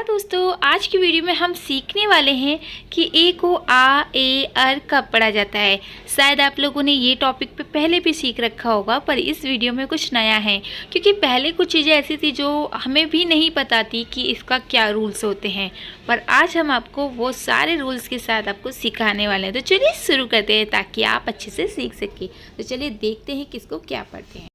हाँ दोस्तों, आज की वीडियो में हम सीखने वाले हैं कि ए को आ ए अर कब पढ़ा जाता है। शायद आप लोगों ने ये टॉपिक पे पहले भी सीख रखा होगा, पर इस वीडियो में कुछ नया है क्योंकि पहले कुछ चीज़ें ऐसी थी जो हमें भी नहीं पता थी कि इसका क्या रूल्स होते हैं। पर आज हम आपको वो सारे रूल्स के साथ आपको सिखाने वाले हैं। तो चलिए शुरू करते हैं ताकि आप अच्छे से सीख सकें। तो चलिए देखते हैं किसको क्या पढ़ते हैं।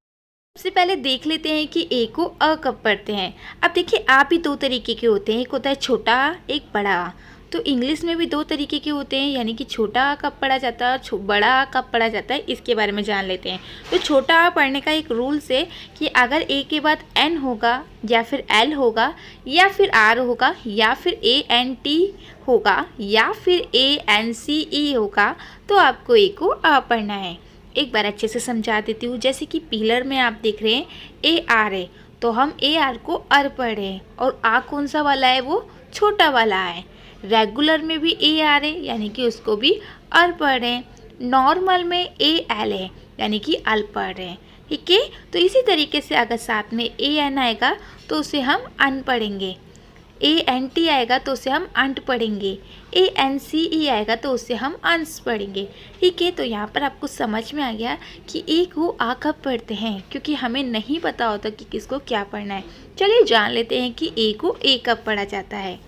सबसे पहले देख लेते हैं कि ए को अ कब पढ़ते हैं। अब देखिए, आ भी दो तरीके के होते हैं, एक होता है छोटा आ, एक बड़ा आ। तो इंग्लिश में भी दो तरीके के होते हैं, यानी कि छोटा आ कब पढ़ा जाता है और बड़ा आ कब पढ़ा जाता है, इसके बारे में जान लेते हैं। तो छोटा आ पढ़ने का एक रूल्स है कि अगर ए के बाद एन होगा या फिर एल होगा या फिर आर होगा या फिर ए एन टी होगा या फिर ए एन सी ई होगा, तो आपको ए को अ पढ़ना है। एक बार अच्छे से समझा देती हूँ। जैसे कि पिलर में आप देख रहे हैं ए आर है, तो हम ए आर को अर पढ़ रहे हैं और आ कौन सा वाला है, वो छोटा वाला है। रेगुलर में भी ए आर है, यानी कि उसको भी अर पढ़ रहे हैं। नॉर्मल में ए एल है, यानी कि अल पढ़ रहे हैं। ठीक है, तो इसी तरीके से अगर साथ में ए एन आएगा तो उसे हम अन पढ़ेंगे, ए एन टी आएगा तो उसे हम अंट पढ़ेंगे, ए एन सी ई आएगा तो उसे हम अंश पढ़ेंगे। ठीक है, तो यहाँ पर आपको समझ में आ गया कि ए को आ कब पढ़ते हैं, क्योंकि हमें नहीं पता होता कि किसको क्या पढ़ना है। चलिए जान लेते हैं कि ए को ए कब पढ़ा जाता है।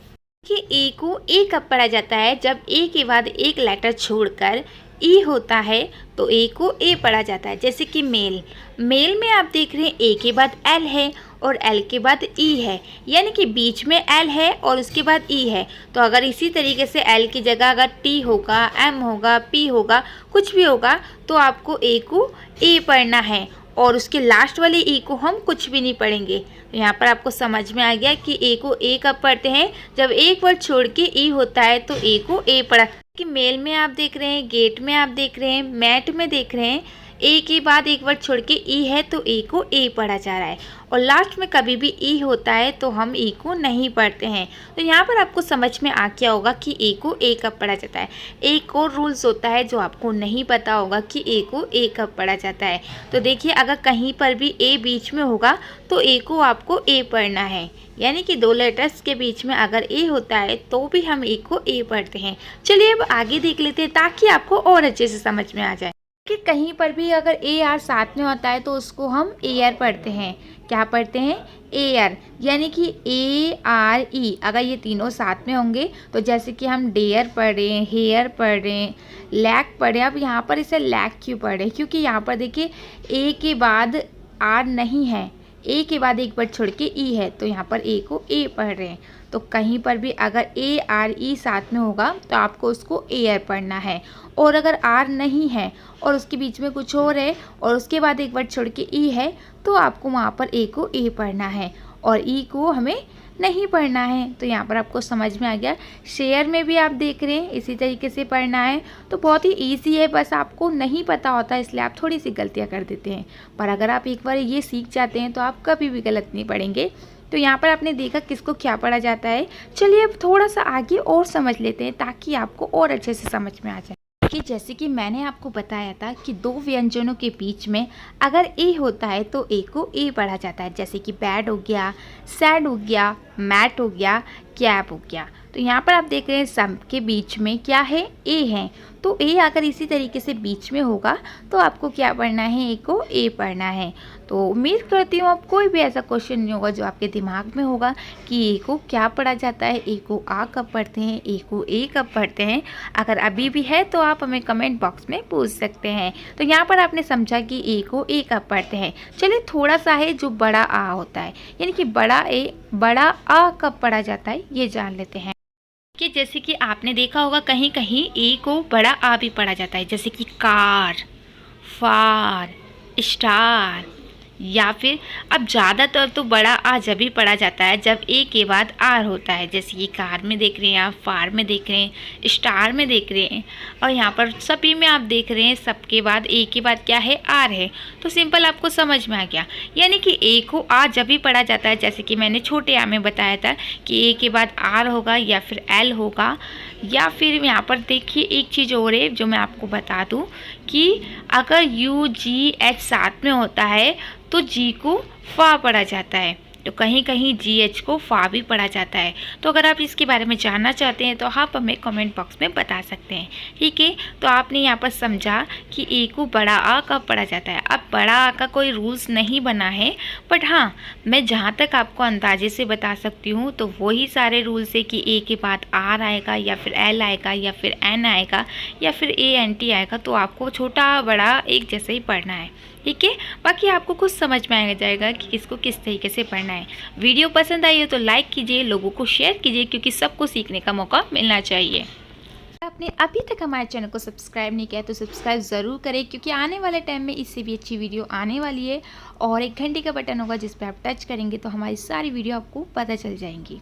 कि ए को ए कब पढ़ा जाता है, जब ए के बाद एक लेटर छोड़कर ई होता है तो ए को ए पढ़ा जाता है। जैसे कि मेल में आप देख रहे हैं ए के बाद एल है और एल के बाद ई है, यानी कि बीच में एल है और उसके बाद ई है। तो अगर इसी तरीके से एल की जगह अगर टी होगा, एम होगा, पी होगा, कुछ भी होगा, तो आपको ए को ए पढ़ना है और उसके लास्ट वाले ई को हम कुछ भी नहीं पढ़ेंगे। तो यहाँ पर आपको समझ में आ गया कि ए को ए कब पढ़ते हैं, जब एक वर्ड छोड़ के ई होता है तो ए को ए पढ़ा। कि मेल में आप देख रहे हैं, गेट में आप देख रहे हैं, मैट में देख रहे हैं, ए के बाद एक वर्ड छोड़ के ई है तो ए को ए पढ़ा जा रहा है। और लास्ट में कभी भी ई होता है तो हम ई को नहीं पढ़ते हैं। तो यहाँ पर आपको समझ में आ गया होगा कि ए को ए कब पढ़ा जाता है। एक और रूल्स होता है जो आपको नहीं पता होगा कि ए को ए कब पढ़ा जाता है। तो देखिए, अगर कहीं पर भी ए बीच में होगा तो ए को आपको ए पढ़ना है, यानी कि दो लेटर्स के बीच में अगर ए होता है तो भी हम ए को ए पढ़ते हैं। चलिए अब आगे देख लेते हैं ताकि आपको और अच्छे से समझ में आ जाए कि कहीं पर भी अगर ए आर साथ में होता है तो उसको हम ए आर पढ़ते हैं। क्या पढ़ते हैं? ए आर, यानी कि ए आर ई। अगर ये तीनों साथ में होंगे तो जैसे कि हम डेयर पढ़ रहे हैं, हेयर पढ़ रहे हैं, लैक पढ़ रहे हैं। अब यहाँ पर इसे लैक क्यों पढ़ रहे हैं? क्योंकि यहाँ पर देखिए ए के बाद आर नहीं है, ए के बाद एक वर्ड छोड़ के ई है, तो यहाँ पर ए को ए पढ़ रहे हैं। तो कहीं पर भी अगर ए आर ई साथ में होगा तो आपको उसको ए आर पढ़ना है। और अगर आर नहीं है और उसके बीच में कुछ और है और उसके बाद एक वर्ड छोड़ के ई है तो आपको वहाँ पर ए को ए पढ़ना है और ई को हमें नहीं पढ़ना है। तो यहाँ पर आपको समझ में आ गया। शेयर में भी आप देख रहे हैं इसी तरीके से पढ़ना है। तो बहुत ही ईजी है, बस आपको नहीं पता होता इसलिए आप थोड़ी सी गलतियाँ कर देते हैं। पर अगर आप एक बार ये सीख जाते हैं तो आप कभी भी गलत नहीं पढ़ेंगे। तो यहाँ पर आपने देखा किसको क्या पढ़ा जाता है। चलिए अब थोड़ा सा आगे और समझ लेते हैं ताकि आपको और अच्छे से समझ में आ जाए। कि जैसे कि मैंने आपको बताया था कि दो व्यंजनों के बीच में अगर ए होता है तो ए को ए पढ़ा जाता है। जैसे कि बैड हो गया, सैड हो गया, मैट हो गया, कैप हो गया। तो यहाँ पर आप देख रहे हैं सब के बीच में क्या है? ए है। तो ए अगर इसी तरीके से बीच में होगा तो आपको क्या पढ़ना है? ए को ए पढ़ना है। तो उम्मीद करती हूँ अब कोई भी ऐसा क्वेश्चन नहीं होगा जो आपके दिमाग में होगा कि ए को क्या पढ़ा जाता है, ए को आ कब पढ़ते हैं, ए को ए कब पढ़ते हैं। अगर अभी भी है तो आप हमें कमेंट बॉक्स में पूछ सकते हैं। तो यहाँ पर आपने समझा कि ए को ए कब पढ़ते हैं। चलिए थोड़ा सा है जो बड़ा आ होता है, यानी कि बड़ा ए बड़ा आ कब पढ़ा जाता है ये जान लेते हैं। कि जैसे कि आपने देखा होगा कहीं कहीं ए को बड़ा आ भी पढ़ा जाता है, जैसे कि कार, फार, स्टार, या फिर अब ज़्यादातर तो बड़ा आ जब भी पढ़ा जाता है जब ए के बाद आर होता है। जैसे कि कार में देख रहे हैं आप, फार में देख रहे हैं, स्टार में देख रहे हैं, और यहाँ पर सभी में आप देख रहे हैं सबके बाद ए के बाद क्या है? आर है। तो सिंपल आपको समझ में आ गया, यानी कि ए को आ जब भी पढ़ा जाता है, जैसे कि मैंने छोटे आ में बताया था कि ए के बाद आर होगा या फिर एल होगा, या फिर यहाँ पर देखिए एक चीज़ और है जो मैं आपको बता दूँ कि अगर यू जी एच साथ में होता है तो जी को फा पढ़ा जाता है। तो कहीं कहीं GH को फा भी पढ़ा जाता है। तो अगर आप इसके बारे में जानना चाहते हैं तो आप हमें कमेंट बॉक्स में बता सकते हैं। ठीक है, तो आपने यहाँ पर समझा कि ए को बड़ा आ कब पढ़ा जाता है। अब बड़ा आ का कोई रूल्स नहीं बना है, बट हाँ मैं जहाँ तक आपको अंदाजे से बता सकती हूँ तो वही सारे रूल्स है कि ए के बाद आर आएगा या फिर एल आएगा या फिर एन आएगा या फिर ANT आएगा, तो आपको छोटा बड़ा एक जैसे ही पढ़ना है। ठीक है, बाकी आपको कुछ समझ में आ जाएगा कि किसको किस तरीके से पढ़ना है। वीडियो पसंद आई है तो लाइक कीजिए, लोगों को शेयर कीजिए, क्योंकि सबको सीखने का मौका मिलना चाहिए। आपने अभी तक हमारे चैनल को सब्सक्राइब नहीं किया तो सब्सक्राइब ज़रूर करें, क्योंकि आने वाले टाइम में इससे भी अच्छी वीडियो आने वाली है। और एक घंटे का बटन होगा जिस पर आप टच करेंगे तो हमारी सारी वीडियो आपको पता चल जाएंगी।